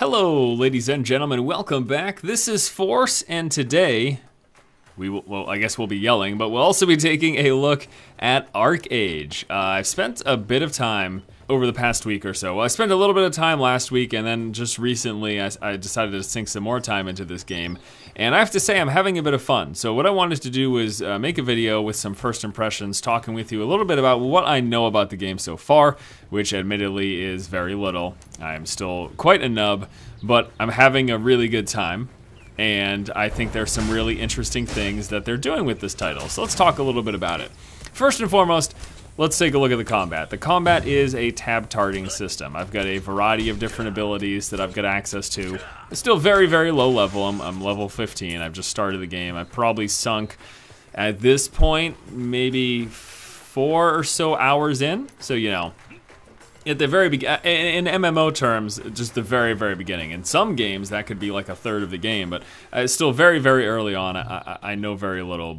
Hello, ladies and gentlemen, welcome back. This is Force, and today, I guess we'll be yelling, but we'll also be taking a look at ArcheAge. I've spent a bit of time over the past week or so. Well, I spent a little bit of time last week, and then just recently I decided to sink some more time into this game. And I have to say, I'm having a bit of fun. So what I wanted to do was make a video with some first impressions, talking with you a little bit about what I know about the game so far, which admittedly is very little. I'm still quite a nub, but I'm having a really good time. And I think there's some really interesting things that they're doing with this title. So let's talk a little bit about it. First and foremost, let's take a look at the combat. The combat is a tab targeting system. I've got a variety of different abilities that I've got access to. It's still very, very low level. I'm level 15. I've just started the game. I've probably sunk, at this point, maybe 4 or so hours in. So, you know, at the very beginning, in MMO terms, just the very, very beginning. In some games, that could be like a third of the game, but it's still very, very early on. I know very little,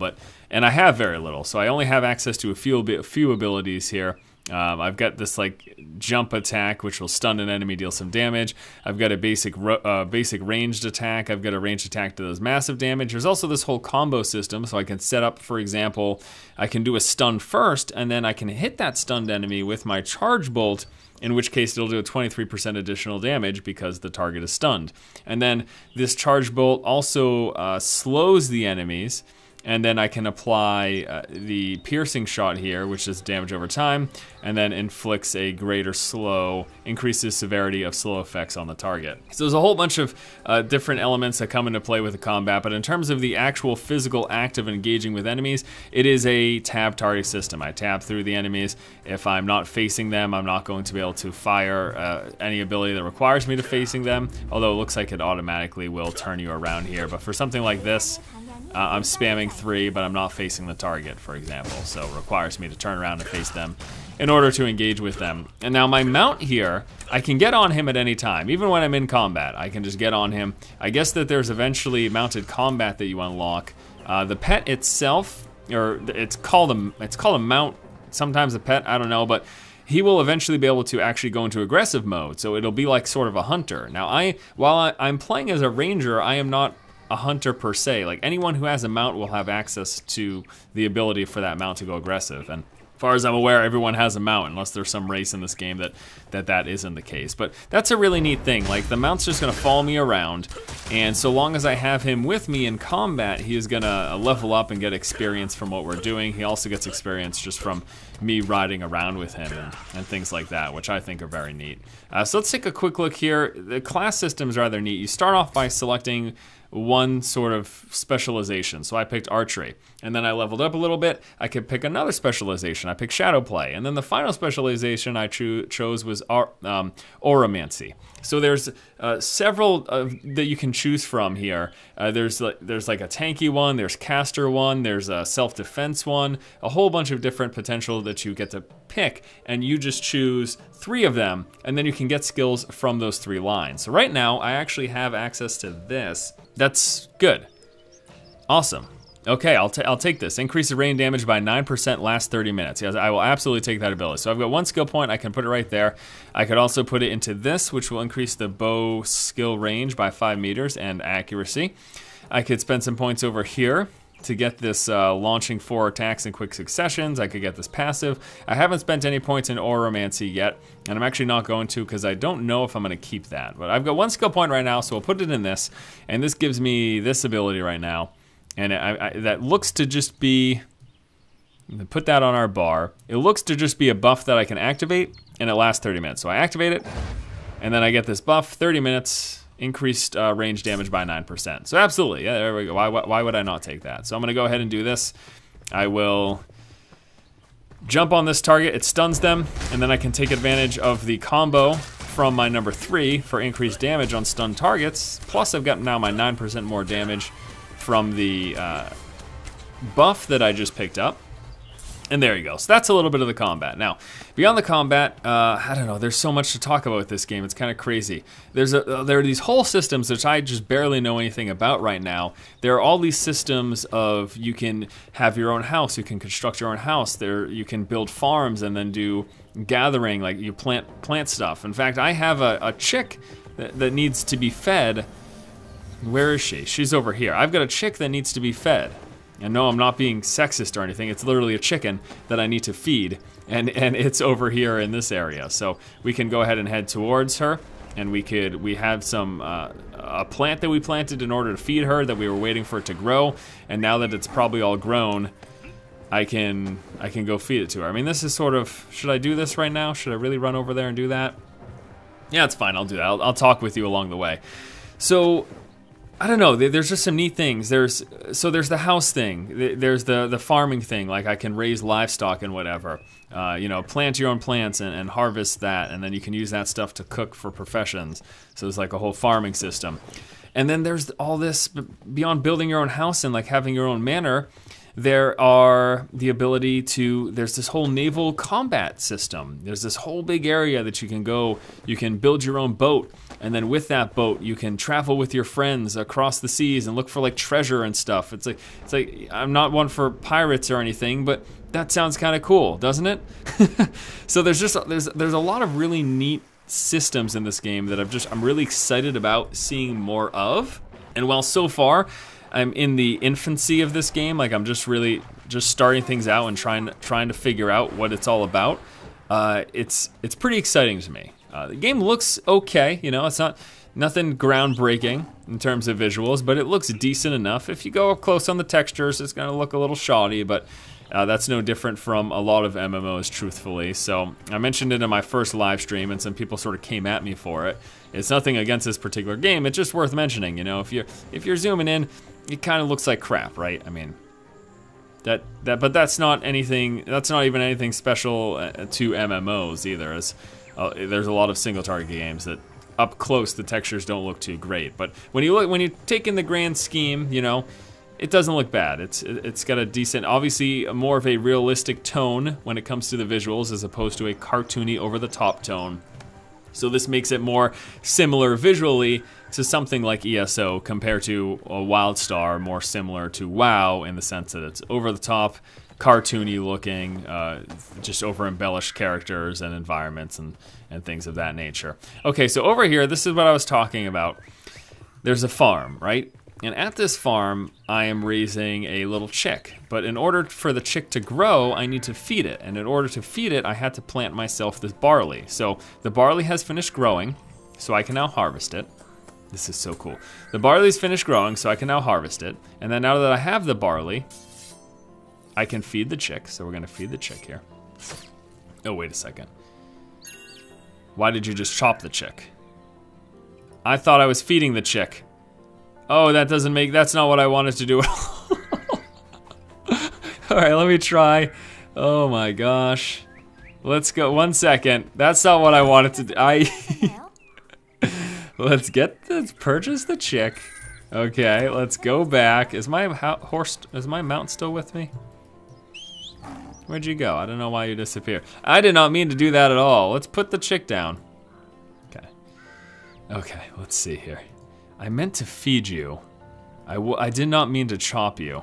and I have very little, so I only have access to a few abilities here. I've got this like jump attack, which will stun an enemy, deal some damage. I've got a basic ranged attack. I've got a ranged attack that does massive damage. There's also this whole combo system, so I can set up, for example, I can do a stun first, and then I can hit that stunned enemy with my charge bolt, in which case it'll do a 23% additional damage because the target is stunned. And then this charge bolt also slows the enemies, and then I can apply the piercing shot here, which does damage over time, and then inflicts a greater slow, increases severity of slow effects on the target. So there's a whole bunch of different elements that come into play with the combat, but in terms of the actual physical act of engaging with enemies, it is a tab targeting system. I tab through the enemies. If I'm not facing them, I'm not going to be able to fire any ability that requires me to facing them, although it looks like it automatically will turn you around here. But for something like this, I'm spamming 3, but I'm not facing the target, for example, so it requires me to turn around and face them in order to engage with them. And now my mount here, I can get on him at any time, even when I'm in combat. I can just get on him. I guess that there's eventually mounted combat that you unlock. The pet itself, or it's called a mount, sometimes a pet, I don't know, but he will eventually be able to actually go into aggressive mode, so it'll be like sort of a hunter. Now, while I'm playing as a ranger, I am not a hunter per se. Like, anyone who has a mount will have access to the ability for that mount to go aggressive. And as far as I'm aware, everyone has a mount, unless there's some race in this game that isn't the case. But that's a really neat thing. Like, the mount's just gonna follow me around, and so long as I have him with me in combat, he is gonna level up and get experience from what we're doing. He also gets experience just from me riding around with him and things like that, which I think are very neat. So let's take a quick look here. The class system is rather neat. You start off by selecting one sort of specialization. So I picked archery, and then I leveled up a little bit. I could pick another specialization. I picked shadow play, and then the final specialization I chose was oromancy. So there's several that you can choose from here. There's like a tanky one, there's caster one, there's a self-defense one, a whole bunch of different potential that you get to pick, and you just choose 3 of them, and then you can get skills from those 3 lines. So right now, I actually have access to this. That's good. Awesome. Okay, I'll take this. Increase the rain damage by 9% last 30 minutes. Yes, I will absolutely take that ability. So I've got 1 skill point. I can put it right there. I could also put it into this, which will increase the bow skill range by 5 meters and accuracy. I could spend some points over here to get this launching 4 attacks in quick successions. I could get this passive. I haven't spent any points in oromancy yet, and I'm actually not going to because I don't know if I'm going to keep that. But I've got 1 skill point right now, so we'll put it in this, and this gives me this ability right now. And that looks to just be, put that on our bar. It looks to just be a buff that I can activate, and it lasts 30 minutes. So I activate it, and then I get this buff, 30 minutes, increased range damage by 9%. So absolutely, yeah, there we go. Why would I not take that? So I'm gonna go ahead and do this. I will jump on this target, it stuns them, and then I can take advantage of the combo from my number 3 for increased damage on stunned targets. Plus I've got now my 9% more damage from the buff that I just picked up. And there you go. So that's a little bit of the combat. Now, beyond the combat, I don't know, there's so much to talk about with this game. It's kind of crazy. There are these whole systems which I just barely know anything about right now. There are all these systems of you can have your own house, you can construct your own house. You can build farms and then do gathering, like you plant stuff. In fact, I have a chick that needs to be fed. Where is she? She's over here. I've got a chick that needs to be fed. And no, I'm not being sexist or anything. It's literally a chicken that I need to feed, and it's over here in this area. So we can go ahead and head towards her, and we have some a plant that we planted in order to feed her that we were waiting for it to grow, and now that it's probably all grown, I can go feed it to her. I mean, this is sort of, should I do this right now? Should I really run over there and do that? Yeah, it's fine. I'll do that. I'll talk with you along the way. So, I don't know, there's just some neat things. There's the house thing, there's the farming thing, like I can raise livestock and whatever. You know, plant your own plants and harvest that, and then you can use that stuff to cook for professions. So it's like a whole farming system. And then there's all this, beyond building your own house and like having your own manor, there are the ability to, there's this whole naval combat system. There's this whole big area that you can go, you can build your own boat, and then with that boat, you can travel with your friends across the seas and look for like treasure and stuff. It's like I'm not one for pirates or anything, but that sounds kind of cool, doesn't it? So there's a lot of really neat systems in this game that I'm really excited about seeing more of. And while so far I'm in the infancy of this game, like I'm just starting things out and trying to figure out what it's all about, it's pretty exciting to me. The game looks okay, you know, it's nothing groundbreaking in terms of visuals, but it looks decent enough. If you go up close on the textures, it's gonna look a little shoddy, but that's no different from a lot of MMOs, truthfully. So I mentioned it in my first live stream, and some people sort of came at me for it. It's nothing against this particular game. It's just worth mentioning. You know, if you're zooming in, it kind of looks like crap, right? I mean, but that's not anything. That's not even anything special to MMOs either. As there's a lot of single target games that up close the textures don't look too great. But when you take in the grand scheme, you know, it doesn't look bad. It's got a decent, obviously more of a realistic tone when it comes to the visuals as opposed to a cartoony over-the-top tone. So this makes it more similar visually to something like ESO compared to a WildStar, more similar to WoW in the sense that it's over-the-top, cartoony looking, just over-embellished characters and environments and things of that nature. Okay, so over here, this is what I was talking about. There's a farm, right? And at this farm, I am raising a little chick. But in order for the chick to grow, I need to feed it. And in order to feed it, I had to plant myself this barley. So the barley has finished growing, so I can now harvest it. This is so cool. The barley's finished growing, so I can now harvest it. And then now that I have the barley, I can feed the chick. So we're gonna feed the chick here. Oh, wait a second. Why did you just chop the chick? I thought I was feeding the chick. Oh, that's not what I wanted to do at all. All right, let me try. Oh my gosh. Let's go, 1 second. That's not what I wanted to do. Let's purchase the chick. Okay, let's go back. Is my mount still with me? Where'd you go? I don't know why you disappeared. I did not mean to do that at all. Let's put the chick down. Okay. Okay, let's see here. I meant to feed you. I did not mean to chop you.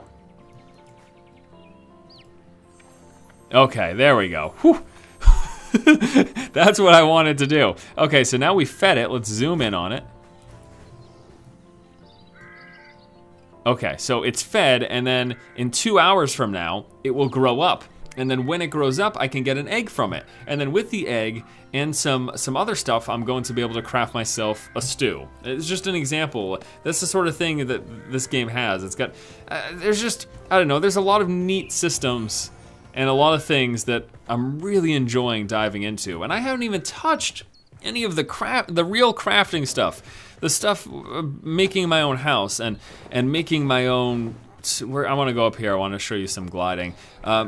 Okay, there we go. Whew. That's what I wanted to do. Okay, so now we fed it. Let's zoom in on it. Okay, so it's fed, and then in 2 hours from now, it will grow up. And then when it grows up, I can get an egg from it. And then with the egg and some other stuff, I'm going to be able to craft myself a stew. It's just an example. That's the sort of thing that this game has. It's got, there's just, I don't know, there's a lot of neat systems and a lot of things that I'm really enjoying diving into. And I haven't even touched any of the real crafting stuff. The stuff making my own house and making my own, I want to go up here, I want to show you some gliding.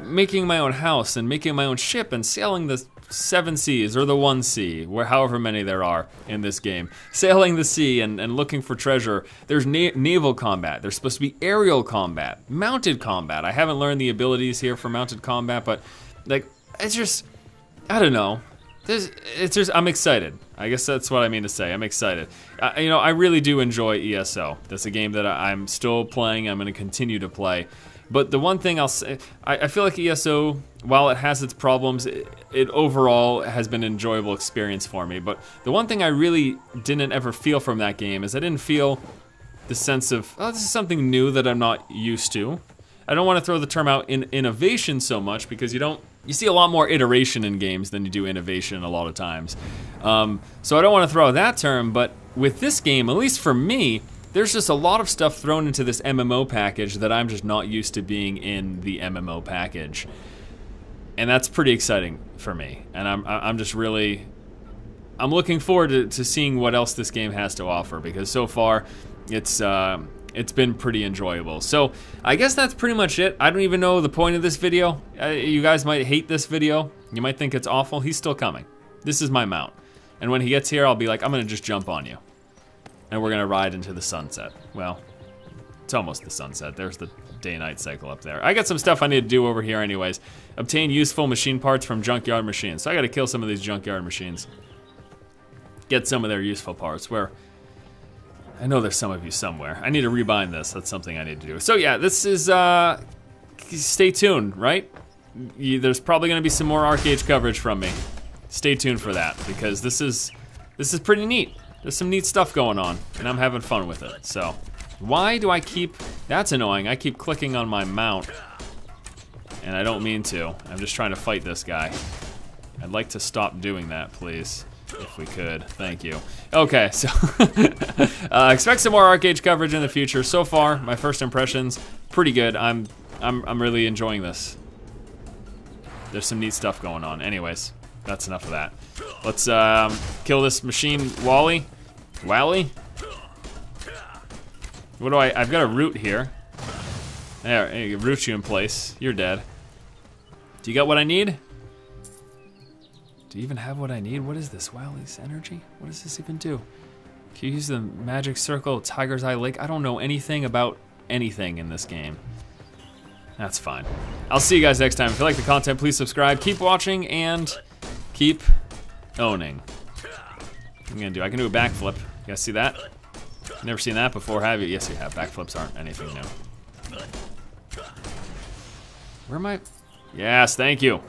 Making my own house and making my own ship and sailing the 7 seas or the 1 sea, however many there are in this game. Sailing the sea and looking for treasure. There's naval combat. There's supposed to be aerial combat, mounted combat. I haven't learned the abilities here for mounted combat, but like, it's just, I don't know. I'm excited. I guess that's what I mean to say. I'm excited. You know, I really do enjoy ESO. That's a game that I'm still playing. I'm going to continue to play. But the one thing I'll say, I feel like ESO, while it has its problems, it overall has been an enjoyable experience for me. But the one thing I really didn't ever feel from that game is I didn't feel the sense of, oh, this is something new that I'm not used to. I don't want to throw the term out in innovation so much because you see a lot more iteration in games than you do innovation a lot of times. So I don't want to throw out that term, but with this game, at least for me, there's just a lot of stuff thrown into this MMO package that I'm just not used to being in the MMO package. And that's pretty exciting for me. And I'm just really, I'm looking forward to seeing what else this game has to offer, because so far it's been pretty enjoyable. So I guess that's pretty much it. I don't even know the point of this video. You guys might hate this video. You might think it's awful. He's still coming. This is my mount. And when he gets here, I'll be like, I'm gonna just jump on you. And we're gonna ride into the sunset. Well, it's almost the sunset. There's the day-night cycle up there. I got some stuff I need to do over here anyways. Obtain useful machine parts from junkyard machines. So I gotta kill some of these junkyard machines. Get some of their useful parts. Where I know there's some of you somewhere. I need to rebind this. That's something I need to do. So yeah, this is, stay tuned, right? There's probably gonna be some more ArcheAge coverage from me. Stay tuned for that, because this is pretty neat. There's some neat stuff going on, and I'm having fun with it. So, why do I keep, that's annoying, I keep clicking on my mount, and I don't mean to. I'm just trying to fight this guy. I'd like to stop doing that, please, if we could. Thank you. Okay, so, expect some more ArcheAge coverage in the future. So far, my first impressions, pretty good. I'm really enjoying this. There's some neat stuff going on. Anyways, that's enough of that. Let's kill this machine, Wally. What do I've got a root here. There, root you in place. You're dead. Do you got what I need? Do you even have what I need? What is this, Wally's energy? What does this even do? Can you use the magic circle, Tiger's Eye Lake? I don't know anything about anything in this game. That's fine. I'll see you guys next time. If you like the content, please subscribe. Keep watching and keep owning. What am I gonna do? I can do a backflip. You guys see that? Never seen that before, have you? Yes, you have. Backflips aren't anything new. Where am I? Yes, thank you.